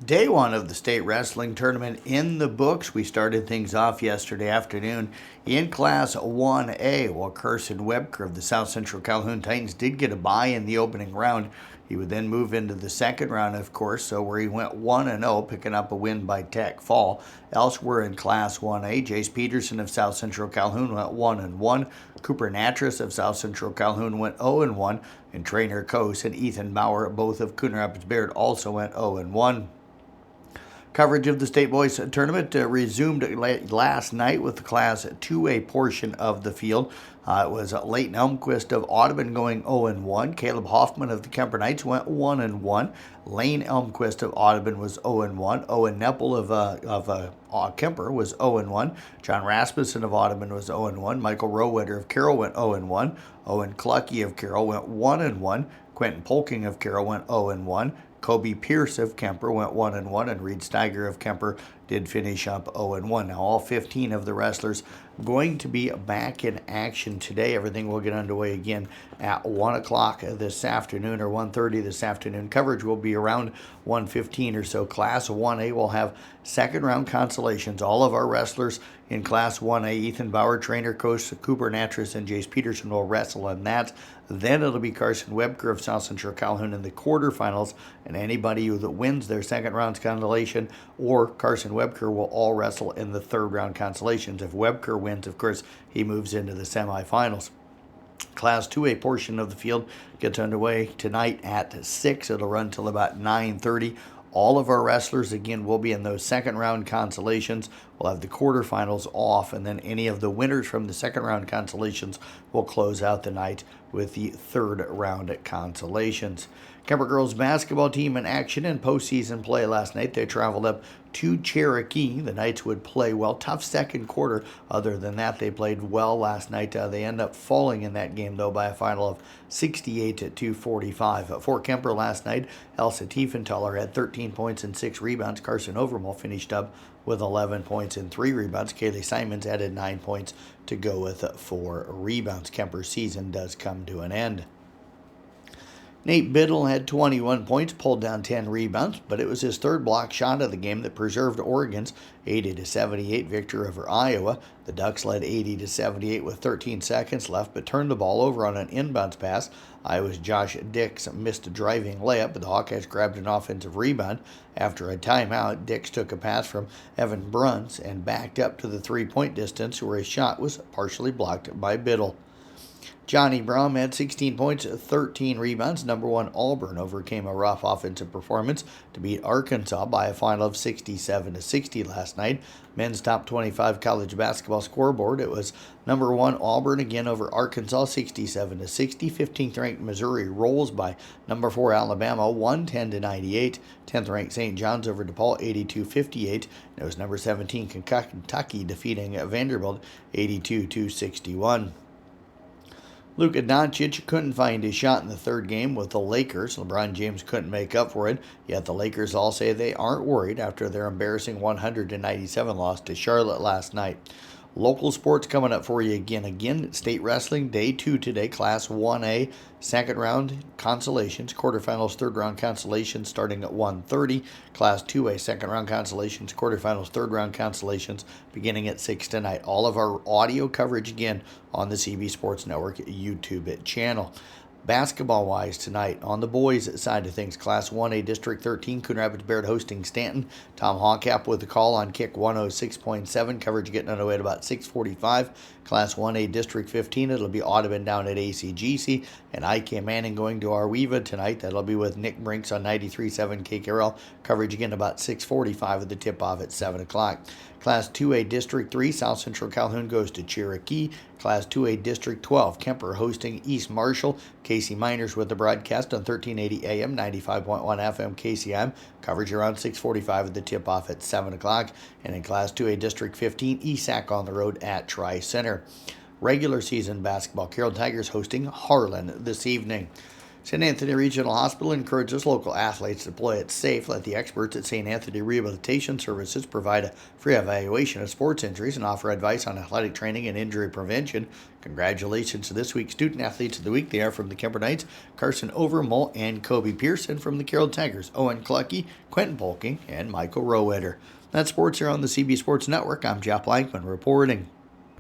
Day one of the state wrestling tournament in the books. We started things off yesterday afternoon in Class 1A, while Carson Webker of the South Central Calhoun Titans did get a bye in the opening round. He would then move into the second round, of course, so where he went 1-0, picking up a win by Tech Fall. Elsewhere in Class 1A, Jace Peterson of South Central Calhoun went 1-1. Cooper Natras of South Central Calhoun went 0-1. And Trainer Coase and Ethan Bauer, both of Coon Rapids Bayard, also went 0-1. Coverage of the State Boys Tournament resumed last night with the Class 2A portion of the field. It was Leighton Elmquist of Audubon going 0-1. Caleb Hoffman of the Kemper Knights went 1-1. Lane Elmquist of Audubon was 0-1. Owen Neppel of Kemper was 0-1. John Rasmussen of Audubon was 0-1. Michael Rowetter of Carroll went 0-1. Owen Clucky of Carroll went 1-1. Quentin Polking of Carroll went 0-1. Kobe Pierce of Kemper went 1-1, and Reed Steiger of Kemper did finish up 0-1. Now, all 15 of the wrestlers going to be back in action today. Everything will get underway again at 1 o'clock this afternoon, or 1:30 this afternoon. Coverage will be around 1:15 or so. Class 1A will have second round consolations. All of our wrestlers in Class 1A, Ethan Bauer, Trainer Coase, Cooper Natras, and Jace Peterson will wrestle in that. Then it'll be Carson Webker of South Central Calhoun in the quarterfinals, and anybody who wins their second round consolation or Carson Webker will all wrestle in the third round consolations. If Webker wins, of course, he moves into the semifinals. Class 2A portion of the field gets underway tonight at 6. It'll run till about 9:30. All of our wrestlers, again, will be in those second round consolations. We'll have the quarterfinals off, and then any of the winners from the second round consolations will close out the night with the third round consolations. Kemper girls basketball team in action in postseason play last night. They traveled up to Cherokee. The Knights would play well. Tough second quarter. Other than that, they played well last night. They end up falling in that game, though, by a final of 68-45. For Kemper last night, Elsa Tiefenthaler had 13 points and 6 rebounds. Carson Overmall finished up with 11 points and 3 rebounds. Kaylee Simons added 9 points to go with 4 rebounds. Kemper's season does come to an end. Nate Biddle had 21 points, pulled down 10 rebounds, but it was his third block shot of the game that preserved Oregon's 80-78 victory over Iowa. The Ducks led 80-78 with 13 seconds left, but turned the ball over on an inbounds pass. Iowa's Josh Dix missed a driving layup, but the Hawkeyes grabbed an offensive rebound. After a timeout, Dix took a pass from Evan Bruns and backed up to the three-point distance, where his shot was partially blocked by Biddle. Johnny Brom had 16 points, 13 rebounds. Number 1 Auburn overcame a rough offensive performance to beat Arkansas by a final of 67-60 last night. Men's top 25 college basketball scoreboard, it was number 1 Auburn again over Arkansas, 67-60. 15th ranked Missouri rolls by number 4 Alabama, 110-98. 10th ranked St. John's over DePaul, 82-58. It was number 17 Kentucky defeating Vanderbilt, 82-61. Luka Doncic couldn't find his shot in the third game with the Lakers. LeBron James couldn't make up for it, yet the Lakers all say they aren't worried after their embarrassing 197 loss to Charlotte last night. Local sports coming up for you again. State Wrestling Day 2 today, Class 1A, second round consolations, quarterfinals, third round consolations starting at 1:30. Class 2A, second round consolations, quarterfinals, third round consolations beginning at 6 tonight. All of our audio coverage again on the CB Sports Network YouTube channel. Basketball-wise tonight, on the boys' side of things, Class 1A District 13, Coon Rapids Bayard hosting Stanton. Tom Hawkap with the call on Kick 106.7. Coverage getting underway at about 6:45. Class 1A District 15, it'll be Audubon down at ACGC. And IK Manning going to Arweva tonight. That'll be with Nick Brinks on 93.7 KKRL. Coverage again about 6:45 with the tip-off at 7 o'clock. Class 2A District 3, South Central Calhoun goes to Cherokee. Class 2A District 12, Kemper hosting East Marshall. Casey Miners with the broadcast on 1380 AM, 95.1 FM KCIM. Coverage around 6:45 with the tip-off at 7 o'clock. And in Class 2A District 15, ESAC on the road at Tri-Center. Regular season basketball, Carroll Tigers hosting Harlan this evening. St. Anthony Regional Hospital encourages local athletes to play it safe. Let the experts at St. Anthony Rehabilitation Services provide a free evaluation of sports injuries and offer advice on athletic training and injury prevention. Congratulations to this week's Student Athletes of the Week. They are from the Kemper Knights, Carson Overmole and Kobe Pearson. From the Carroll Tigers, Owen Clucky, Quentin Polking, and Michael Rowetter. That's sports here on the CB Sports Network. I'm Jeff Blankman reporting.